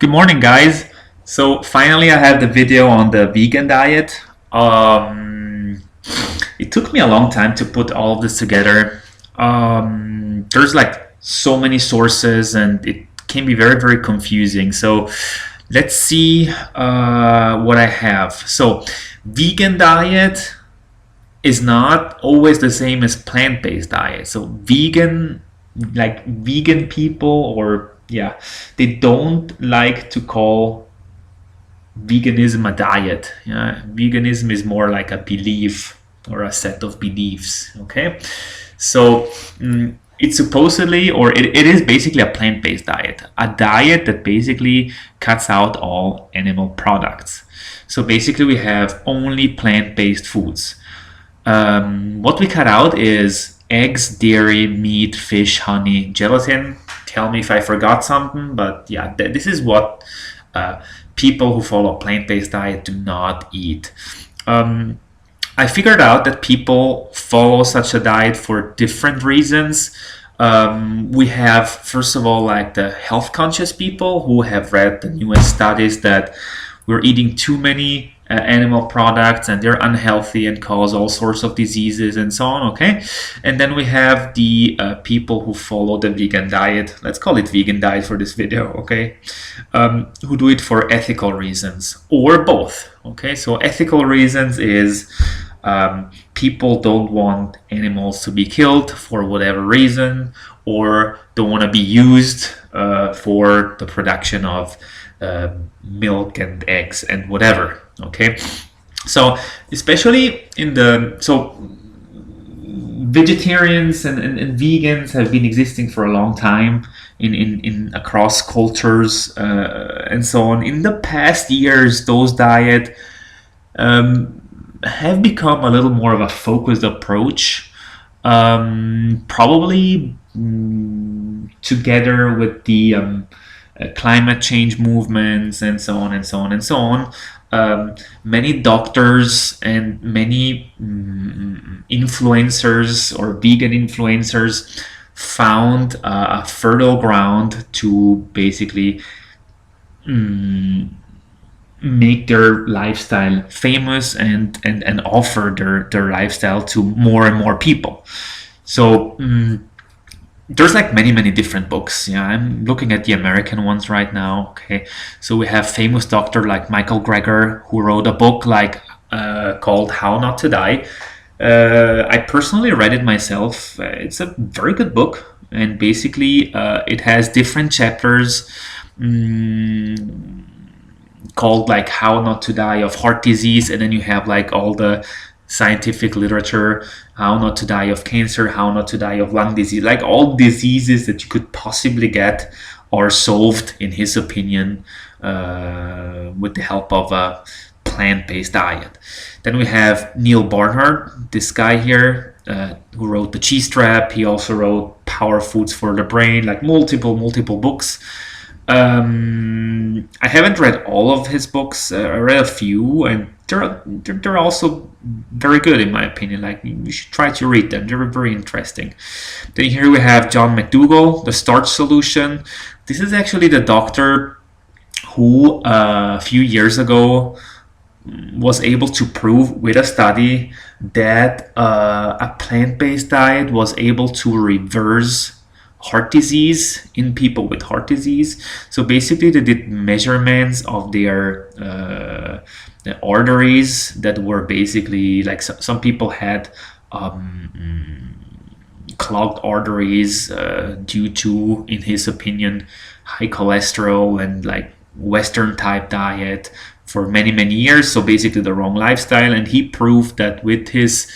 Good morning, guys. So finally, I have the video on the vegan diet. It took me a long time to put all of this together. There's like so many sources, and it can be very, very confusing. So let's see what I have. So, vegan diet is not always the same as plant-based diet. So vegan, like vegan people, or yeah, they don't like to call veganism a diet. Yeah, veganism is more like a belief or a set of beliefs. Okay, so it's supposedly, or it is basically a plant-based diet, a diet that basically cuts out all animal products. So basically, we have only plant-based foods. What we cut out is eggs, dairy, meat, fish, honey, gelatin. Tell me if I forgot something, but yeah, this is what uh, people who follow a plant-based diet do not eat. Um, I figured out that people follow such a diet for different reasons. We have, first of all, like the health conscious people who have read the newest studies that we're eating too many animal products and they're unhealthy and cause all sorts of diseases and so on. Okay, and then we have the people who follow the vegan diet. Let's call it vegan diet for this video. Okay, who do it for ethical reasons or both. Okay, so ethical reasons is people don't want animals to be killed for whatever reason, or don't want to be used for the production of milk and eggs and whatever. Okay, so especially in the vegetarians and vegans have been existing for a long time in across cultures and so on. In the past years, those diet have become a little more of a focused approach, probably together with the climate change movements and so on and so on and so on. Many doctors and many influencers or vegan influencers found a fertile ground to basically make their lifestyle famous and offer their lifestyle to more and more people. So there's like many different books. Yeah, I'm looking at the American ones right now. Okay, so we have famous doctor like Michael Greger who wrote a book like called How Not to Die. I personally read it myself. It's a very good book, and basically it has different chapters called like How Not to Die of Heart Disease, and then you have like all the scientific literature, how not to die of cancer, how not to die of lung disease, like all diseases that you could possibly get are solved, in his opinion, with the help of a plant-based diet. Then we have Neil Barnard, this guy here, who wrote The Cheese Trap. He also wrote Power Foods for the Brain, like multiple books. I haven't read all of his books. I read a few, and they're also very good in my opinion. Like, you should try to read them. They're very interesting. Then here we have John McDougall, The Starch Solution. This is actually the doctor who a few years ago was able to prove with a study that a plant-based diet was able to reverse heart disease in people with heart disease. So basically they did measurements of their the arteries that were basically like some people had clogged arteries due to, in his opinion, high cholesterol and like Western type diet for many years. So basically the wrong lifestyle. And he proved that with his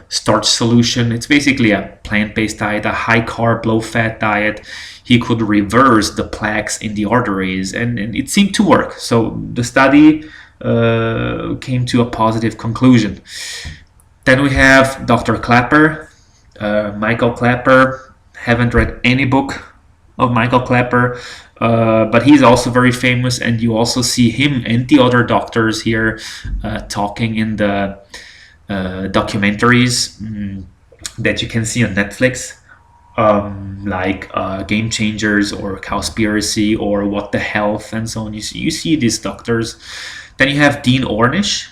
starch solution, it's basically a plant-based diet, a high carb, low fat diet, he could reverse the plaques in the arteries, and it seemed to work. So the study came to a positive conclusion. Then we have Dr. Clapper, Michael Clapper. Haven't read any book of Michael Clapper, but he's also very famous, and you also see him and the other doctors here talking in the documentaries that you can see on Netflix. like Game Changers or Cowspiracy or What the Health and so on. You see these doctors. Then you have Dean Ornish.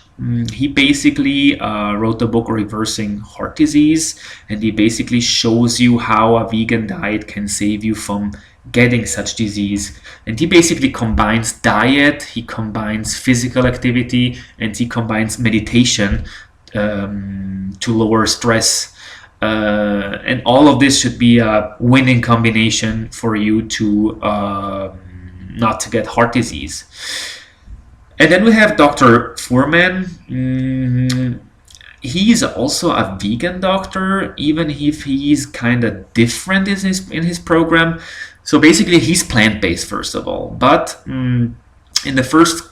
He basically wrote the book Reversing Heart Disease, and he basically shows you how a vegan diet can save you from getting such disease. And he basically combines diet, he combines physical activity, and he combines meditation to lower stress. And all of this should be a winning combination for you to not to get heart disease. And then we have Dr. Fuhrman. He's also a vegan doctor, even if he's kind of different in his program. So basically, he's plant-based, first of all. But in the first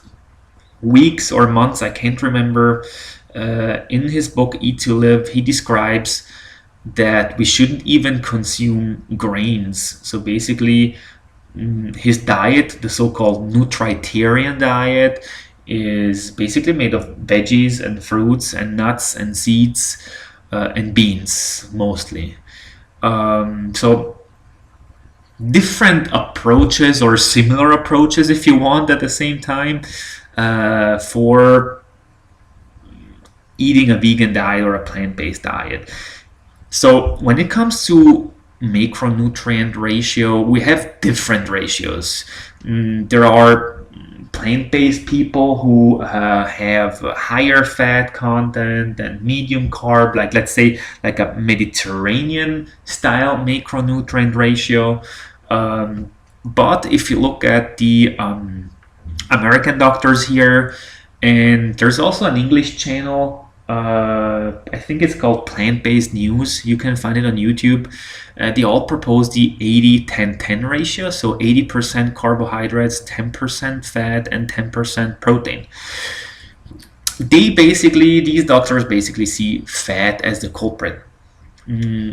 weeks or months, I can't remember, in his book Eat to Live, he describes that we shouldn't even consume grains. So basically, his diet, the so-called nutritarian diet, is basically made of veggies and fruits and nuts and seeds and beans mostly. So different approaches or similar approaches, if you want, at the same time for eating a vegan diet or a plant-based diet. So when it comes to macronutrient ratio, we have different ratios. There are plant-based people who have higher fat content and medium carb, like let's say like a Mediterranean style macronutrient ratio. But if you look at the American doctors here, and there's also an English channel, I think it's called Plant-Based News. You can find it on YouTube. They all propose the 80-10-10 ratio, so 80% carbohydrates, 10% fat, and 10% protein. These doctors basically see fat as the culprit.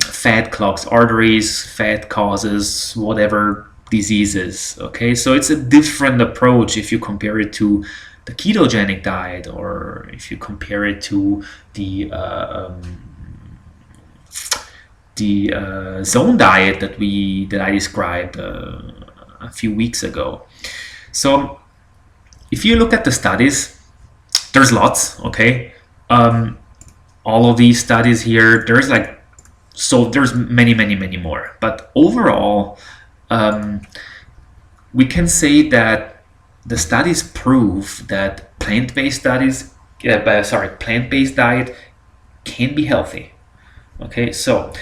Fat clogs arteries, fat causes whatever diseases. Okay, so it's a different approach if you compare it to the ketogenic diet, or if you compare it to the zone diet that I described a few weeks ago. So if you look at the studies, there's lots. Okay, all of these studies here, there's many more. But overall, we can say that the studies prove that plant-based diet can be healthy. Okay, so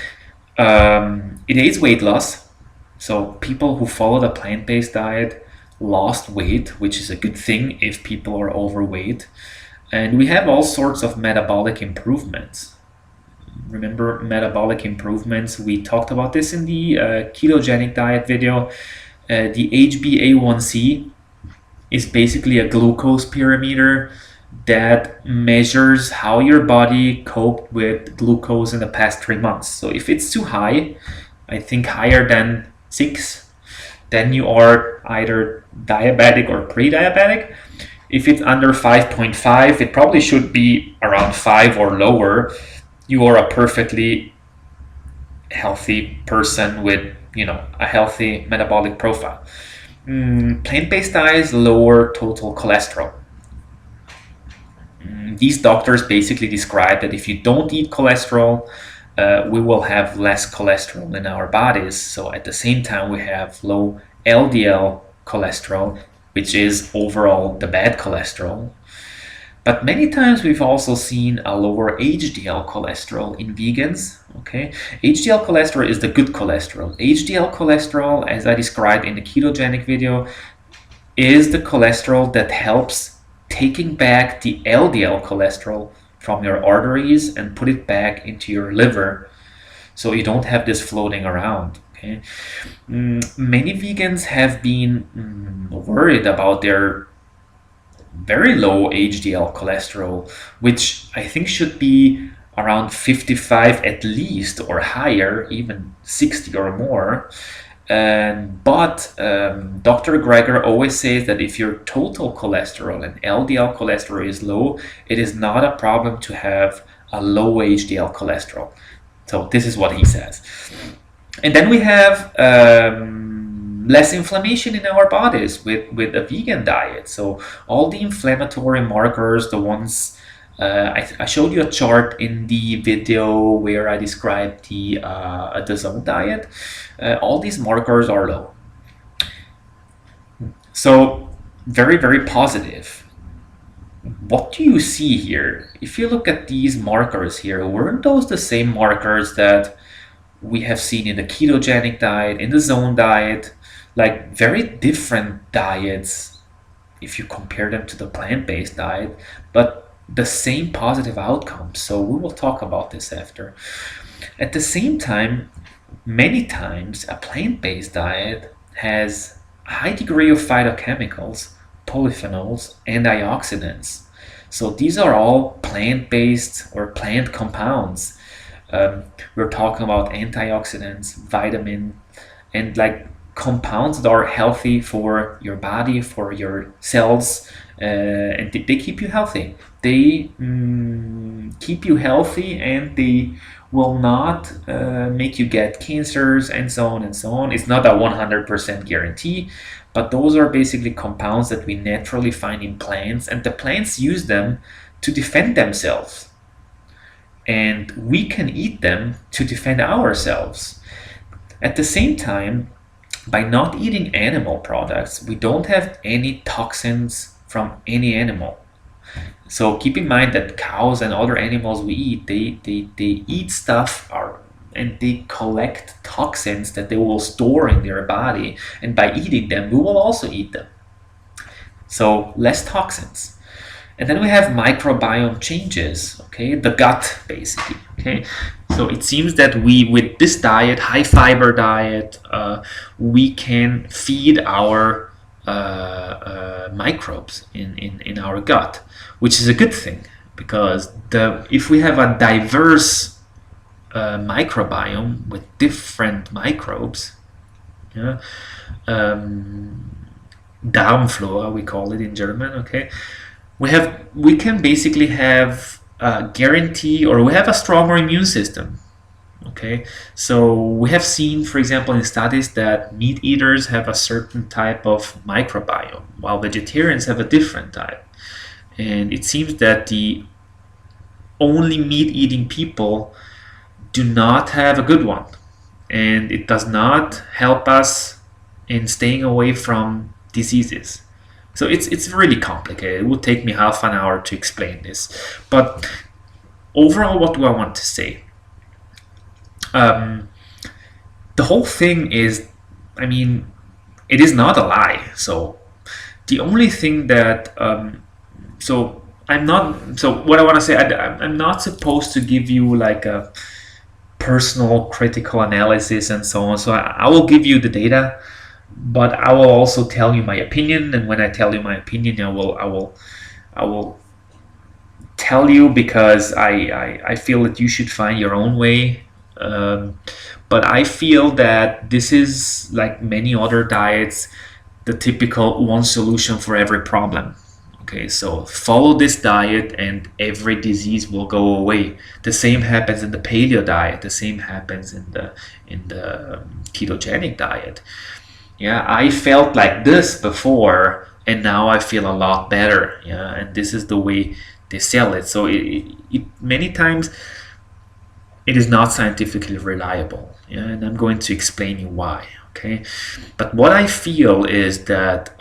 it aids weight loss. So people who follow the plant-based diet lost weight, which is a good thing if people are overweight. And we have all sorts of metabolic improvements. Remember metabolic improvements? We talked about this in the ketogenic diet video. The HbA1c is basically a glucose parameter that measures how your body coped with glucose in the past 3 months. So if it's too high, I think higher than 6, then you are either diabetic or pre-diabetic. If it's under 5.5, it probably should be around 5 or lower. You are a perfectly healthy person with, a healthy metabolic profile. Plant-based diets lower total cholesterol. These doctors basically describe that if you don't eat cholesterol, we will have less cholesterol in our bodies. So at the same time, we have low LDL cholesterol, which is overall the bad cholesterol. But many times we've also seen a lower HDL cholesterol in vegans. Okay, HDL cholesterol is the good cholesterol. HDL cholesterol, as I described in the ketogenic video, is the cholesterol that helps taking back the LDL cholesterol from your arteries and put it back into your liver, so you don't have this floating around. Okay, many vegans have been worried about their very low HDL cholesterol, which I think should be around 55 at least, or higher, even 60 or more. But Dr. Greger always says that if your total cholesterol and LDL cholesterol is low, it is not a problem to have a low HDL cholesterol. So this is what he says. And then we have less inflammation in our bodies with a vegan diet. So all the inflammatory markers, the ones I showed you a chart in the video where I described the zone diet. All these markers are low. So very, very positive. What do you see here? If you look at these markers here, weren't those the same markers that we have seen in the ketogenic diet, in the zone diet? Like very different diets if you compare them to the plant-based diet, but the same positive outcomes. So we will talk about this after. At the same time, many times a plant-based diet has a high degree of phytochemicals, polyphenols, antioxidants. So these are all plant-based or plant compounds. We're talking about antioxidants, vitamin, and like compounds that are healthy for your body, for your cells, and they keep you healthy. They keep you healthy, and they will not make you get cancers and so on and so on. It's not a 100% guarantee, but those are basically compounds that we naturally find in plants, and the plants use them to defend themselves. And we can eat them to defend ourselves. At the same time, by not eating animal products, we don't have any toxins from any animal. So keep in mind that cows and other animals we eat, they eat stuff and they collect toxins that they will store in their body. And by eating them, we will also eat them. So less toxins. And then we have microbiome changes, okay, the gut basically, okay. So it seems that with this diet, high fiber diet, we can feed our microbes in our gut, which is a good thing, because if we have a diverse microbiome with different microbes, yeah, Darmflora we call it in German, okay, we can basically have a guarantee, or we have a stronger immune system. Okay, so we have seen, for example, in studies that meat eaters have a certain type of microbiome, while vegetarians have a different type. And it seems that the only meat-eating people do not have a good one, and it does not help us in staying away from diseases. So it's really complicated. It would take me half an hour to explain this. But overall, what do I want to say? The whole thing is, I mean, it is not a lie. So the only thing that, so I'm not, so what I want to say, I'm not supposed to give you like a personal critical analysis and so on. So I will give you the data, but I will also tell you my opinion. And when I tell you my opinion, I will tell you because I feel that you should find your own way. But I feel that this is, like many other diets, the typical one solution for every problem. Okay, so follow this diet and every disease will go away. The same happens in the paleo diet. The same happens in the ketogenic diet. Yeah, I felt like this before, and now I feel a lot better. Yeah, and this is the way they sell it. So many times it is not scientifically reliable. Yeah, and I'm going to explain you why. Okay, but what I feel is that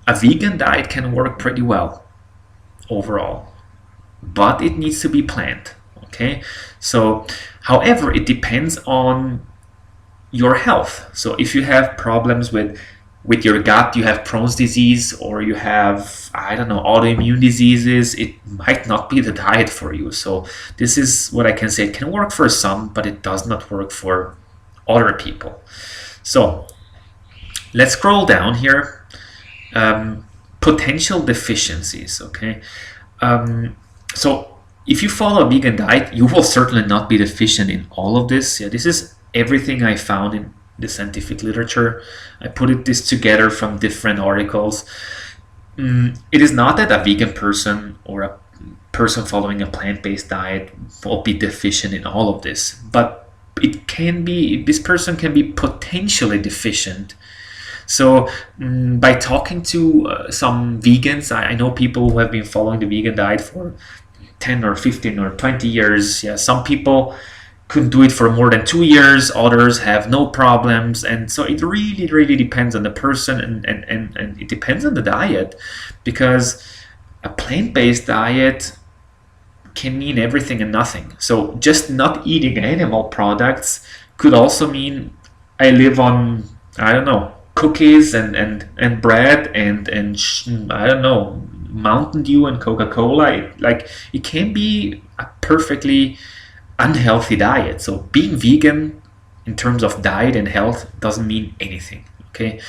a vegan diet can work pretty well overall, but it needs to be planned. Okay, so however, it depends on your health. So if you have problems with your gut, you have Crohn's disease, or you have, I don't know, autoimmune diseases, it might not be the diet for you. So this is what I can say. It can work for some, but it does not work for other people. So let's scroll down here. Potential deficiencies, okay? So if you follow a vegan diet, you will certainly not be deficient in all of this. Yeah, this is everything I found in the scientific literature. I put this together from different articles. It is not that a vegan person or a person following a plant-based diet will be deficient in all of this, but it can be, this person can be potentially deficient. So by talking to some vegans, I know people who have been following the vegan diet for 10 or 15 or 20 years. Yeah, some people could do it for more than 2 years, others have no problems. And so it really, really depends on the person, and it depends on the diet, because a plant-based diet can mean everything and nothing. So just not eating animal products could also mean I live on, I don't know, cookies and bread and I don't know, Mountain Dew and Coca-Cola. It can be a perfectly unhealthy diet. So being vegan in terms of diet and health doesn't mean anything. Okay,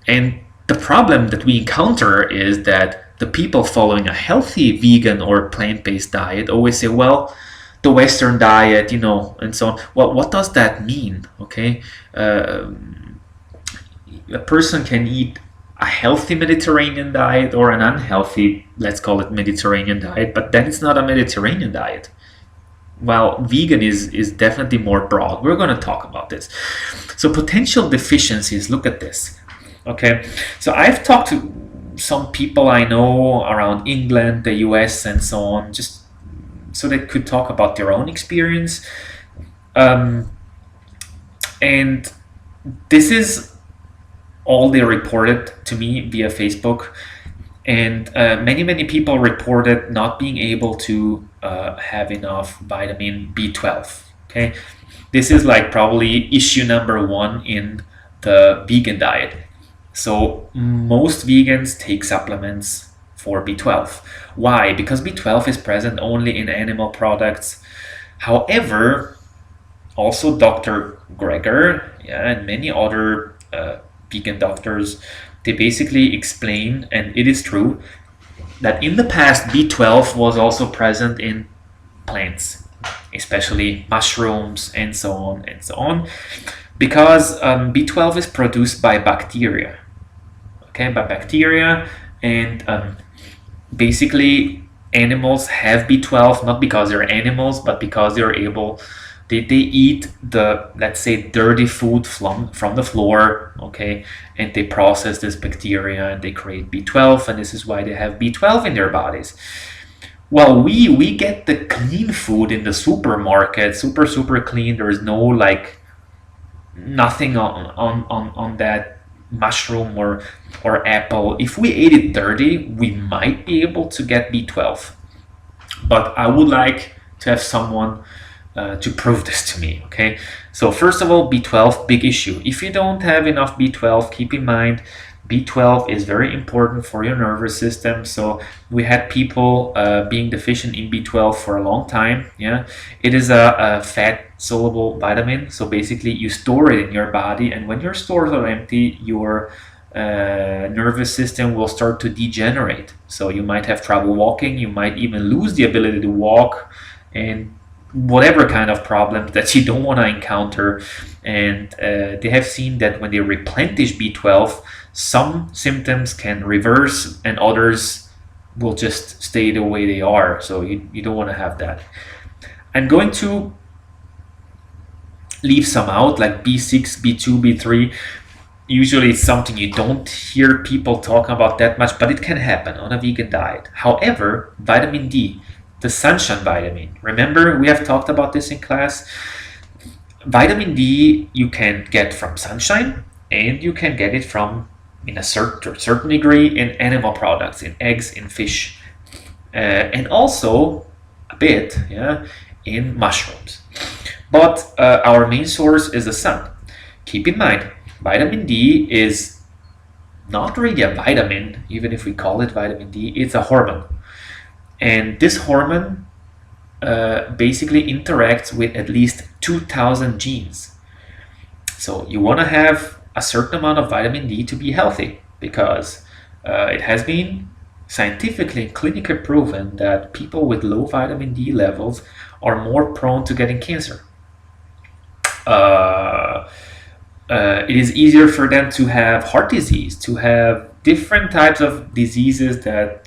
and the problem that we encounter is that the people following a healthy vegan or plant-based diet always say, well, the Western diet, and so on. Well, what does that mean? Okay, a person can eat a healthy Mediterranean diet or an unhealthy, let's call it Mediterranean diet, but then it's not a Mediterranean diet. Well, vegan is definitely more broad. We're going to talk about this. So potential deficiencies, look at this. Okay, so I've talked to some people I know around England, the US, and so on, just so they could talk about their own experience. And this is all they reported to me via Facebook. And many people reported not being able to have enough vitamin B12. Okay, this is like probably issue number one in the vegan diet. So most vegans take supplements for B12. Why? Because B12 is present only in animal products. However, also Dr. Greger, and many other vegan doctors, they basically explain, and it is true, that in the past B12 was also present in plants, especially mushrooms and so on, because B12 is produced by bacteria. Okay, by bacteria, and basically animals have B12 not because they're animals, but because they're able. They eat the, let's say, dirty food from the floor, okay, and they process this bacteria and they create B12, and this is why they have B12 in their bodies. Well, we get the clean food in the supermarket, super clean. There is no nothing on that mushroom or apple. If we ate it dirty, we might be able to get B12, but I would like to have someone to prove this to me. Okay, so first of all, B12, big issue. If you don't have enough B12, keep in mind B12 is very important for your nervous system. So we had people being deficient in B12 for a long time. Yeah, it is a fat soluble vitamin. So basically you store it in your body, and when your stores are empty, your nervous system will start to degenerate. So you might have trouble walking, you might even lose the ability to walk, and whatever kind of problems that you don't want to encounter. And they have seen that when they replenish B12, some symptoms can reverse and others will just stay the way they are. So you don't want to have that. I'm going to leave some out, like B6, B2, B3. Usually it's something you don't hear people talking about that much, but it can happen on a vegan diet. However, vitamin D, the sunshine vitamin. Remember, we have talked about this in class. Vitamin D you can get from sunshine, and you can get it from, in a certain degree, in animal products, in eggs, in fish, and also a bit, in mushrooms. But our main source is the sun. Keep in mind, vitamin D is not really a vitamin, even if we call it vitamin D. It's a hormone. And this hormone basically interacts with at least 2,000 genes. So you want to have a certain amount of vitamin D to be healthy, because it has been scientifically and clinically proven that people with low vitamin D levels are more prone to getting cancer. It is easier for them to have heart disease, to have different types of diseases that,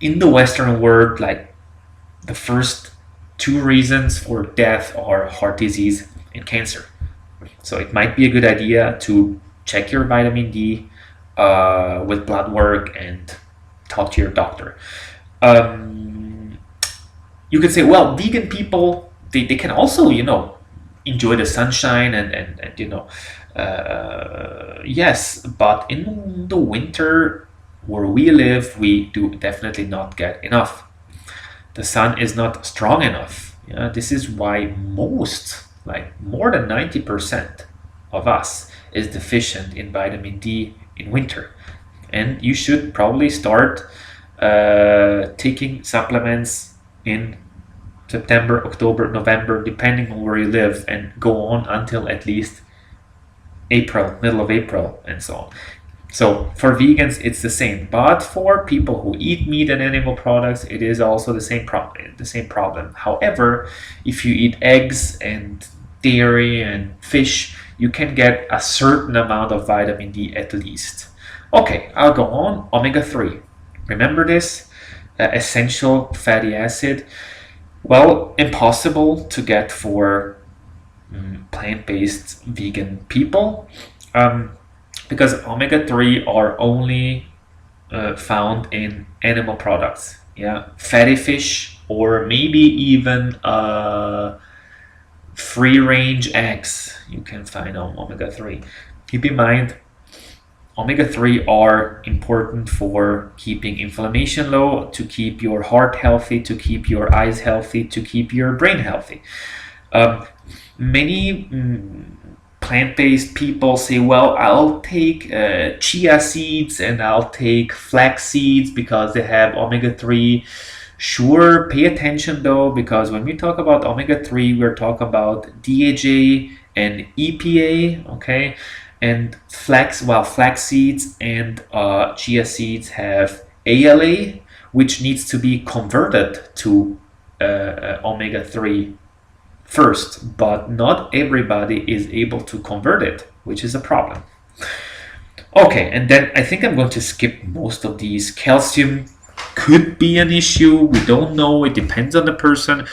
in the Western world, like the first two reasons for death are heart disease and cancer. So it might be a good idea to check your vitamin D with blood work and talk to your doctor. Um, you could say, well, vegan people, they can also, enjoy the sunshine and yes, but in the winter where we live, we do definitely not get enough. The sun is not strong enough. Yeah, this is why like more than 90% of us is deficient in vitamin D in winter. And you should probably start taking supplements in September, October, November, depending on where you live, and go on until at least April, middle of April, and so on. So for vegans, it's the same. But for people who eat meat and animal products, it is also the same problem. However, if you eat eggs and dairy and fish, you can get a certain amount of vitamin D at least. Okay, I'll go on. Omega-3. Remember this? Essential fatty acid. Well, impossible to get for plant-based vegan people. Because omega-3 are only found in animal products. Yeah, fatty fish or maybe even free-range eggs you can find on omega-3. Keep in mind, omega-3 are important for keeping inflammation low, to keep your heart healthy, to keep your eyes healthy, to keep your brain healthy. Many plant-based people say, well, I'll take chia seeds and I'll take flax seeds because they have omega-3. Sure, pay attention though, because when we talk about omega-3, we're talking about DHA and EPA, okay? And flax seeds and chia seeds have ALA, which needs to be converted to omega-3 first, but not everybody is able to convert it, which is a problem. Okay, and then I think I'm going to skip most of these. Calcium could be an issue. We don't know. It depends on the person.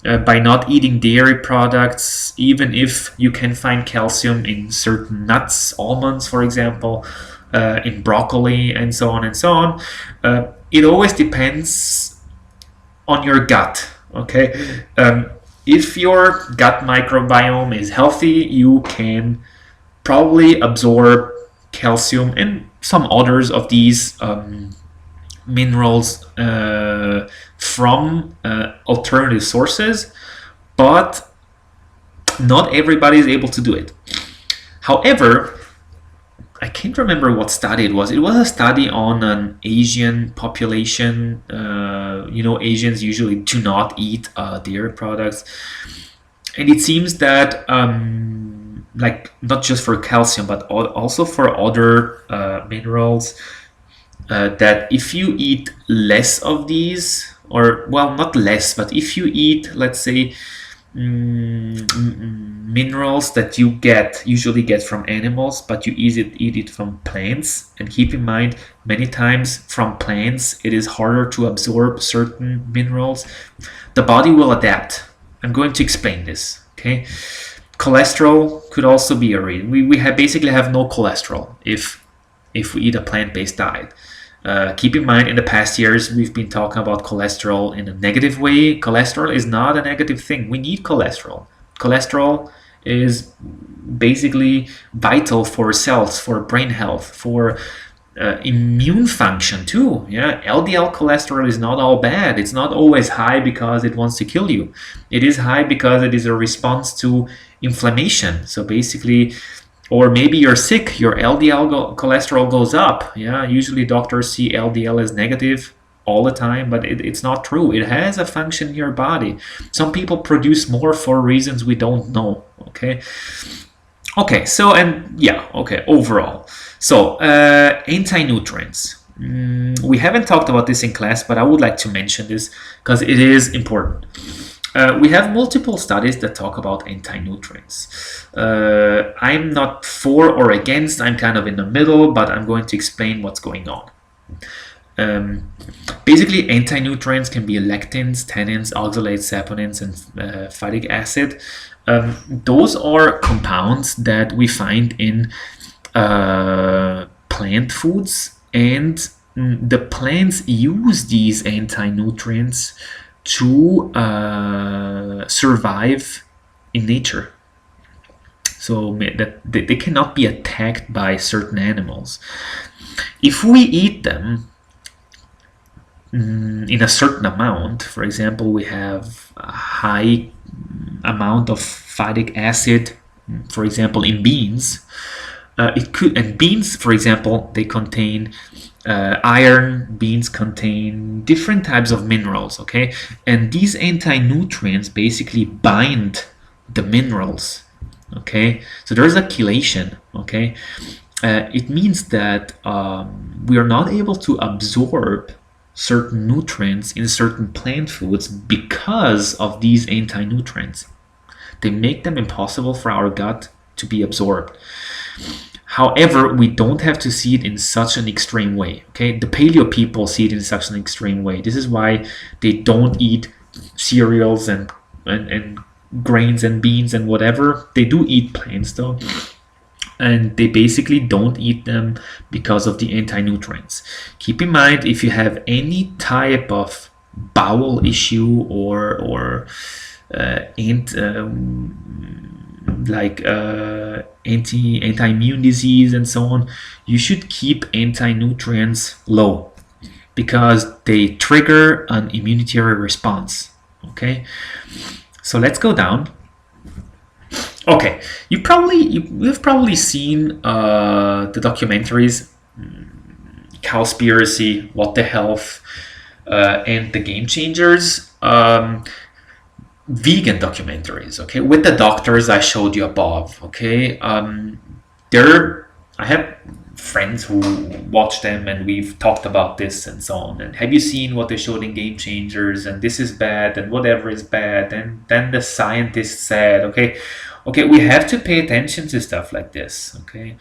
By not eating dairy products, even if you can find calcium in certain nuts, almonds, for example, in broccoli, and so on and so on, it always depends on your gut. Okay. If your gut microbiome is healthy, you can probably absorb calcium and some others of these minerals from alternative sources, but not everybody is able to do it. However, I can't remember what study it was. It was a study on an Asian population. Asians usually do not eat dairy products. And it seems that, not just for calcium, but also for other minerals, that if you eat less of these, or, well, not less, but if you eat, let's say, minerals that you usually get from animals, but you eat it from plants. And keep in mind, many times from plants it is harder to absorb certain minerals. The body will adapt. I'm going to explain this. Okay, cholesterol could also be a reason. We basically have no cholesterol if we eat a plant-based diet. Keep in mind, in the past years, we've been talking about cholesterol in a negative way. Cholesterol is not a negative thing. We need cholesterol. Cholesterol is basically vital for cells, for brain health, for immune function too. Yeah, LDL cholesterol is not all bad. It's not always high because it wants to kill you. It is high because it is a response to inflammation. So basically, or maybe you're sick, your LDL cholesterol goes up. Yeah, usually doctors see LDL as negative all the time, but it's not true. It has a function in your body. Some people produce more for reasons we don't know. Okay, so, and yeah, okay, overall. So, anti-nutrients. We haven't talked about this in class, but I would like to mention this because it is important. We have multiple studies that talk about anti-nutrients. I'm not for or against, I'm kind of in the middle, but I'm going to explain what's going on. Basically, anti-nutrients can be lectins, tannins, oxalates, saponins, and phytic acid. Those are compounds that we find in plant foods, and the plants use these anti-nutrients to survive in nature. So that they cannot be attacked by certain animals. If we eat them in a certain amount, for example, we have a high amount of phytic acid, for example, in beans. And beans, for example, they contain iron. Beans contain different types of minerals, okay? And these anti-nutrients basically bind the minerals, okay? So there's a chelation, okay? It means that we are not able to absorb certain nutrients in certain plant foods because of these anti-nutrients. They make them impossible for our gut to be absorbed. However, we don't have to see it in such an extreme way. Okay, the paleo people see it in such an extreme way. This is why they don't eat cereals and grains and beans and whatever. They do eat plants though, and they basically don't eat them because of the anti-nutrients. Keep in mind, if you have any type of bowel issue or anti-immune disease and so on, you should keep anti-nutrients low because they trigger an immunity response. Okay, so let's go down. Okay, you've probably seen the documentaries Cowspiracy, What the Health, and The Game Changers. Vegan documentaries, okay, with the doctors I showed you above, okay. I have friends who watch them and we've talked about this and so on. And have you seen what they showed in Game Changers? And this is bad and whatever is bad. And then the scientist said, okay, we have to pay attention to stuff like this, okay.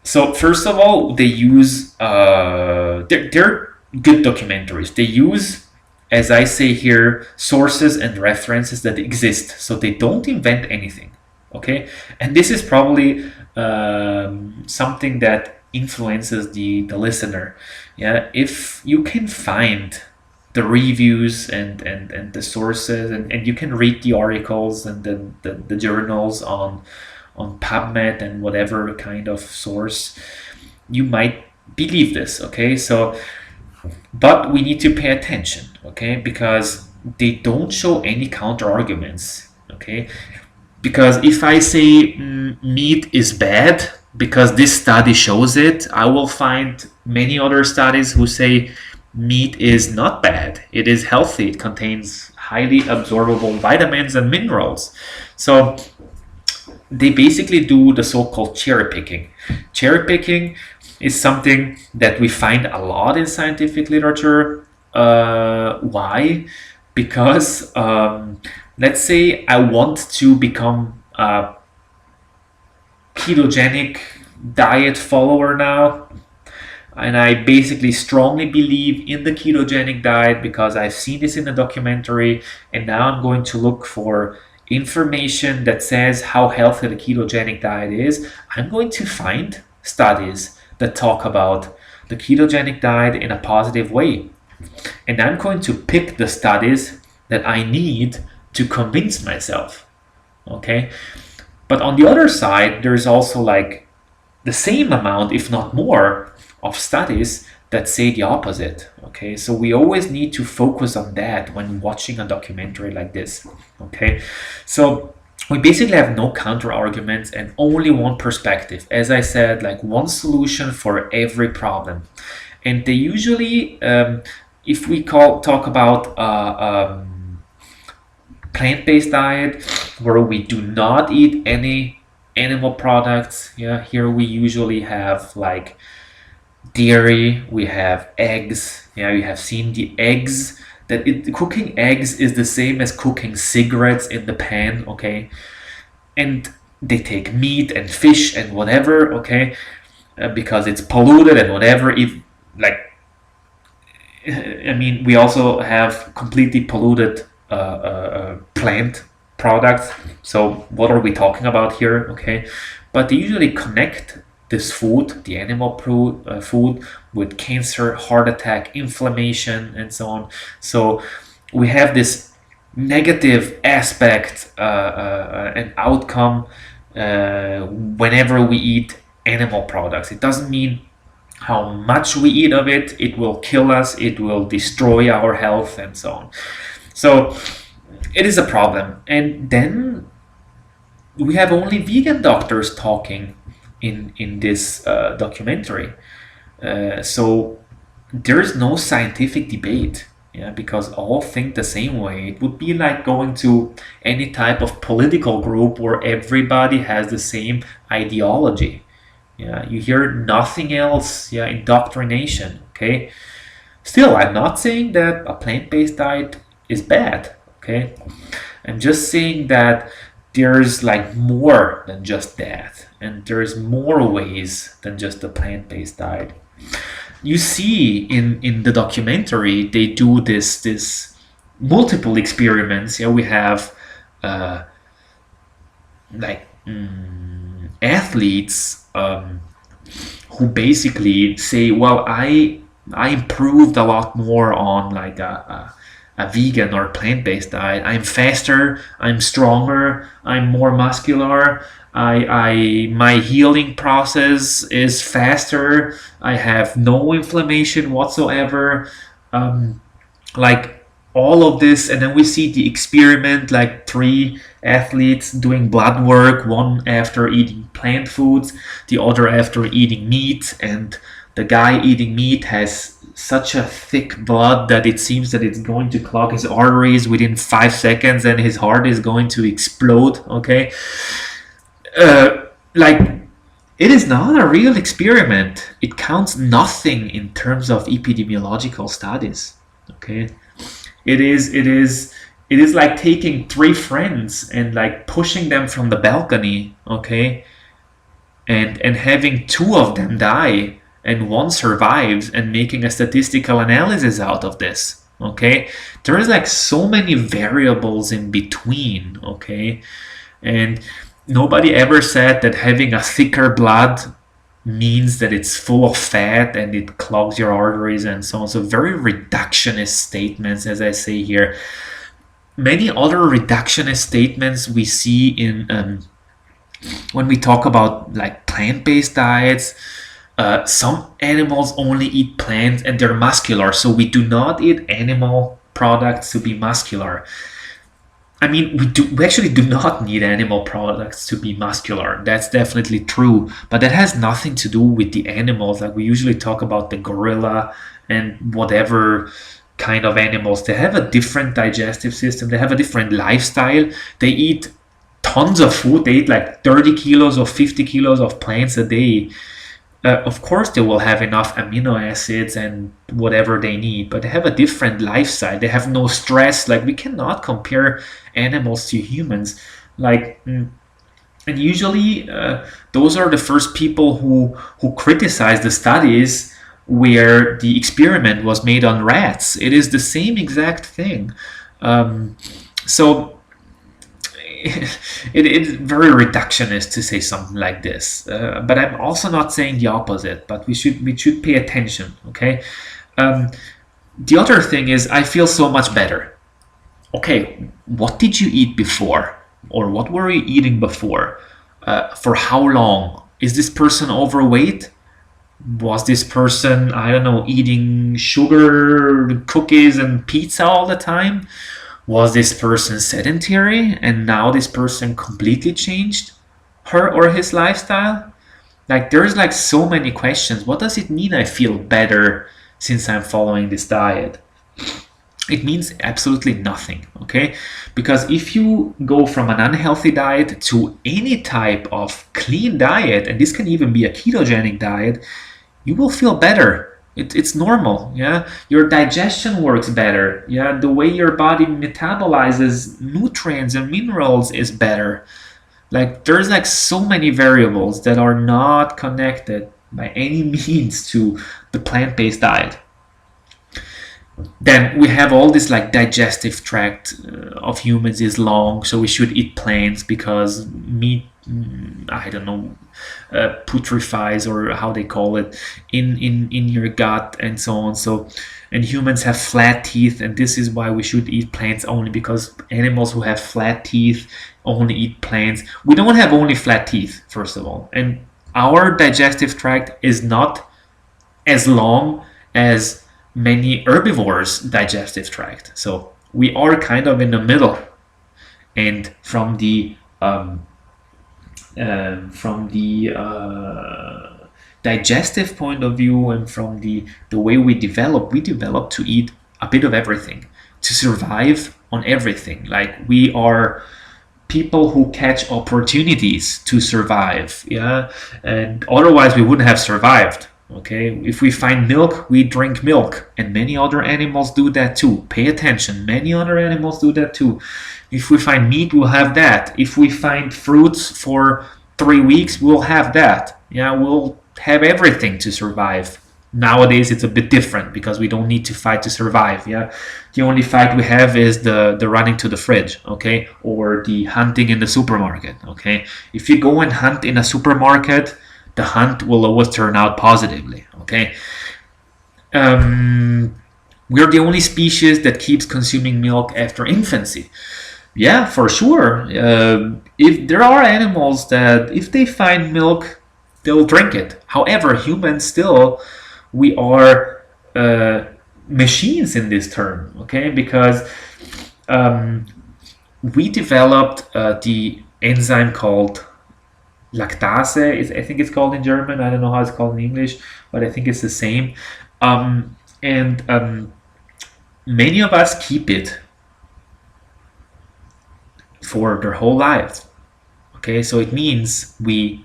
So first of all, they use they're good documentaries. They use, as I say here, sources and references that exist, so they don't invent anything, okay. And this is probably something that influences the listener. Yeah, if you can find the reviews and the sources, and you can read the articles and the journals on PubMed and whatever kind of source, you might believe this, okay. So but we need to pay attention, okay, because they don't show any counter arguments, okay. Because if I say meat is bad because this study shows it, I will find many other studies who say meat is not bad, it is healthy, it contains highly absorbable vitamins and minerals. So they basically do the so-called cherry picking. Cherry picking is something that we find a lot in scientific literature. Why? Because let's say I want to become a ketogenic diet follower now, and I basically strongly believe in the ketogenic diet because I've seen this in a documentary, and now I'm going to look for information that says how healthy the ketogenic diet is. I'm going to find studies that talk about the ketogenic diet in a positive way, and I'm going to pick the studies that I need to convince myself, okay. But on the other side, there's also like the same amount, if not more, of studies that say the opposite, okay. So we always need to focus on that when watching a documentary like this, okay. So we basically have no counter arguments and only one perspective. As I said, like one solution for every problem. And they usually, if we talk about plant-based diet where we do not eat any animal products, yeah, here we usually have like dairy, we have eggs, yeah, you have seen the eggs, that cooking eggs is the same as cooking cigarettes in the pan, okay. And they take meat and fish and whatever, okay, because it's polluted and whatever. If like I mean, we also have completely polluted plant products. So what are we talking about here? Okay, but they usually connect this food, the animal food, with cancer, heart attack, inflammation, and so on. So we have this negative aspect and outcome whenever we eat animal products. It doesn't mean how much we eat of it, it will kill us, it will destroy our health, and so on. So it is a problem. And then we have only vegan doctors talking in this documentary. So there's no scientific debate. Yeah, because all think the same way. It would be like going to any type of political group where everybody has the same ideology. Yeah, you hear nothing else. Yeah, indoctrination. Okay. Still, I'm not saying that a plant-based diet is bad. Okay. I'm just saying that there's like more than just that, and there's more ways than just a plant-based diet. You see in the documentary they do this multiple experiments. Yeah, we have uh, like athletes who basically say, well, I improved a lot more on like a vegan or plant-based diet. I'm faster, I'm stronger, I'm more muscular. I my healing process is faster. I have no inflammation whatsoever. Um, like all of this, and then we see the experiment, like three athletes doing blood work, one after eating plant foods, the other after eating meat, and the guy eating meat has such a thick blood that it seems that it's going to clog his arteries within 5 seconds and his heart is going to explode. Okay, like it is not a real experiment. It counts nothing in terms of epidemiological studies. Okay, it is like taking three friends and like pushing them from the balcony. Okay, and having two of them die and one survives and making a statistical analysis out of this. Okay, there is like so many variables in between. Okay, and nobody ever said that having a thicker blood means that it's full of fat and it clogs your arteries and so on. So very reductionist statements, as I say here. Many other reductionist statements we see in when we talk about like plant-based diets. Some animals only eat plants and they're muscular, so we do not eat animal products to be muscular. I mean, we actually do not need animal products to be muscular. That's definitely true, but that has nothing to do with the animals. Like we usually talk about the gorilla and whatever kind of animals. They have a different digestive system. They have a different lifestyle. They eat tons of food. They eat like 30 kilos or 50 kilos of plants a day. Of course, they will have enough amino acids and whatever they need, but they have a different lifestyle. They have no stress. Like we cannot compare animals to humans. Like, and usually those are the first people who criticize the studies where the experiment was made on rats. It is the same exact thing. So it is very reductionist to say something like this, but I'm also not saying the opposite. But we should pay attention. Okay. The other thing is I feel so much better. Okay, what did you eat before, or what were you eating before? For how long? Is this person overweight? Was this person, I don't know, eating sugar cookies and pizza all the time? Was this person sedentary and now this person completely changed her or his lifestyle? Like there's like so many questions. What does it mean I feel better since I'm following this diet? It means absolutely nothing. Okay, because if you go from an unhealthy diet to any type of clean diet, and this can even be a ketogenic diet, you will feel better. It's normal. Yeah, your digestion works better. Yeah, the way your body metabolizes nutrients and minerals is better. Like there's like so many variables that are not connected by any means to the plant-based diet. Then we have all this like digestive tract of humans is long, so we should eat plants because meat, I don't know, putrefies, or how they call it, in your gut and so on. So, and humans have flat teeth, and this is why we should eat plants only, because animals who have flat teeth only eat plants. We don't have only flat teeth, first of all, and our digestive tract is not as long as many herbivores' digestive tract. So we are kind of in the middle. And from the digestive point of view, and from the way we develop to eat a bit of everything, to survive on everything. Like, we are people who catch opportunities to survive, yeah, and otherwise we wouldn't have survived. Okay, if we find milk, we drink milk, and many other animals do that too. Pay attention, many other animals do that too. If we find meat, we'll have that. If we find fruits for 3 weeks, we'll have that. Yeah, we'll have everything to survive. Nowadays it's a bit different because we don't need to fight to survive. Yeah, the only fight we have is the running to the fridge, okay, or the hunting in the supermarket. Okay, if you go and hunt in a supermarket, the hunt will always turn out positively. Okay, we're the only species that keeps consuming milk after infancy. Yeah, for sure. If there are animals that, if they find milk, they'll drink it. However, humans still, we are machines in this term, okay? Because we developed the enzyme called lactase. I think it's called in German. I don't know how it's called in English, but I think it's the same. And many of us keep it for their whole lives. Okay, so it means we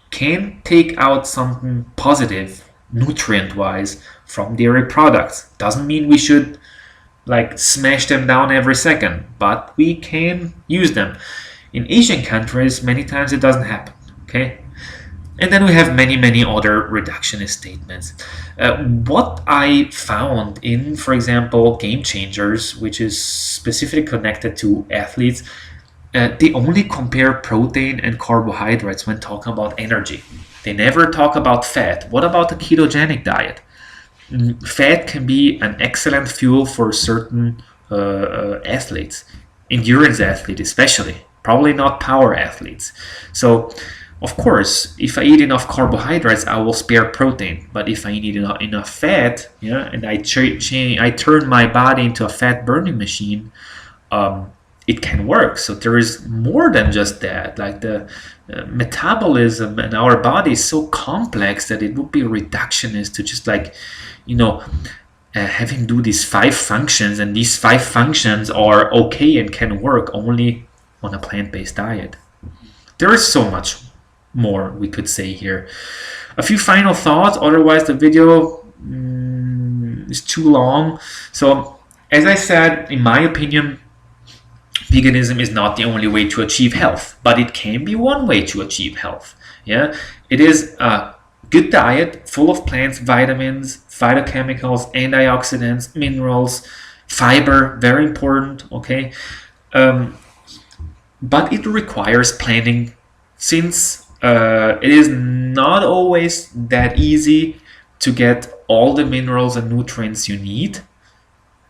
can take out something positive, nutrient-wise, from dairy products. Doesn't mean we should like smash them down every second, but we can use them. In Asian countries, many times it doesn't happen. Okay, and then we have many other reductionist statements. What I found in, for example, Game Changers, which is specifically connected to athletes, they only compare protein and carbohydrates when talking about energy. They never talk about fat. What about the ketogenic diet? Fat can be an excellent fuel for certain athletes, endurance athletes especially, probably not power athletes. So, of course, if I eat enough carbohydrates, I will spare protein. But if I eat enough fat, yeah, and I turn my body into a fat burning machine, it can work. So there is more than just that. Like the metabolism in our body is so complex that it would be reductionist to just like, have him do these 5 functions, and these 5 functions are okay and can work only on a plant-based diet. There is so much more we could say here. A few final thoughts, otherwise the video is too long. So, as I said, in my opinion, veganism is not the only way to achieve health, but it can be one way to achieve health. Yeah, it is a good diet full of plants, vitamins, phytochemicals, antioxidants, minerals, fiber, very important. Okay, but it requires planning, since it is not always that easy to get all the minerals and nutrients you need.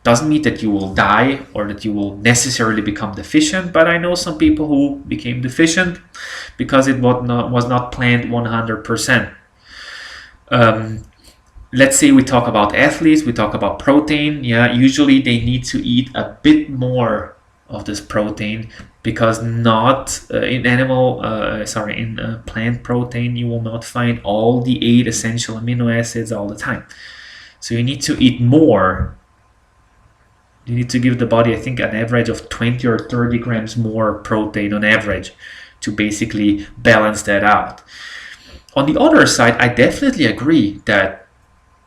Doesn't mean that you will die or that you will necessarily become deficient, but I know some people who became deficient because it was not planned 100%. Let's say we talk about athletes, we talk about protein. Yeah, usually they need to eat a bit more of this protein, because not in plant protein you will not find all the 8 essential amino acids all the time. So you need to eat more. You need to give the body, I think, an average of 20 or 30 grams more protein on average to basically balance that out. On the other side, I definitely agree that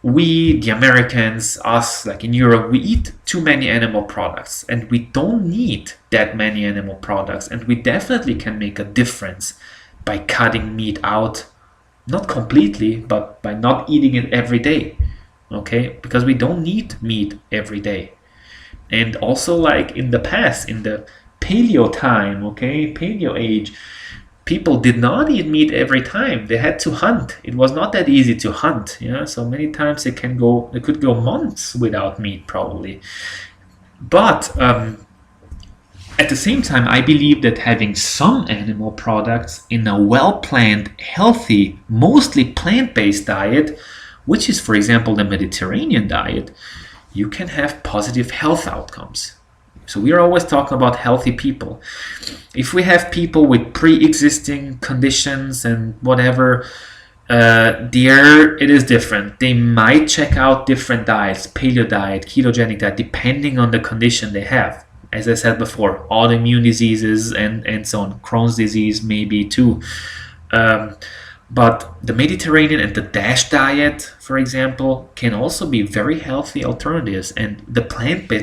we, the Americans, us, like in Europe, we eat too many animal products, and we don't need that many animal products, and we definitely can make a difference by cutting meat out, not completely, but by not eating it every day. okay? Because we don't need meat every day. And also, like in the past, in the paleo time, okay, paleo age, people did not eat meat every time. They had to hunt. It was not that easy to hunt, so many times they could go months without meat probably. But at the same time, I believe that having some animal products in a well-planned, healthy, mostly plant-based diet, which is, for example, the Mediterranean diet, you can have positive health outcomes. So we are always talking about healthy people. If we have people with pre-existing conditions and whatever, there it is different. They might check out different diets, paleo diet, ketogenic diet, depending on the condition they have. As I said before, autoimmune diseases and so on, Crohn's disease maybe too. But the Mediterranean and the DASH diet, for example, can also be very healthy alternatives. And the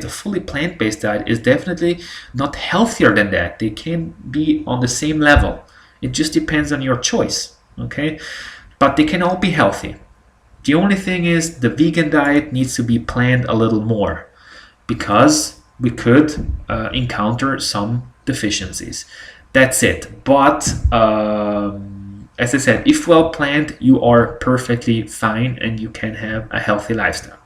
fully plant-based diet is definitely not healthier than that. They can be on the same level. It just depends on your choice, okay? But they can all be healthy. The only thing is the vegan diet needs to be planned a little more because we could encounter some deficiencies. That's it. But as I said, if well planned, you are perfectly fine and you can have a healthy lifestyle.